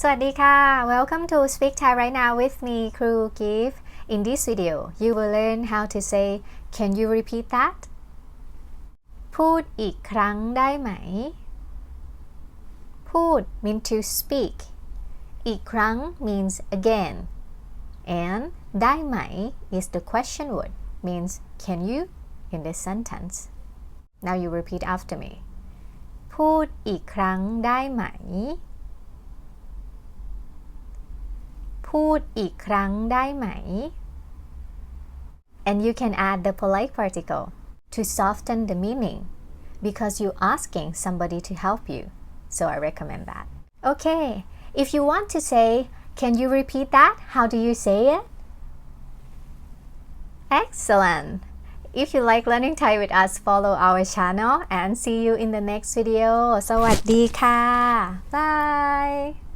สวัสดีค่ะ Welcome to Speak Thai right now with me, Kruu Gift. In this video, you will learn how to say, Can you repeat that? พูดอีกครั้งได้ไหม พูด means to speak. อีกครั้ง means again. And ได้ไหม is the question word, means can you in this sentence. Now you repeat after me. พูดอีกครั้งได้ไหม พูดอีกครั้งได้ไหม And you can add the polite particle to soften the meaning because you're asking somebody to help you. So I recommend that. Okay, if you want to say, can you repeat that? How do you say it? Excellent! If you like learning Thai with us, follow our channel and see you in the next video. สวัสดีค่ะ Bye!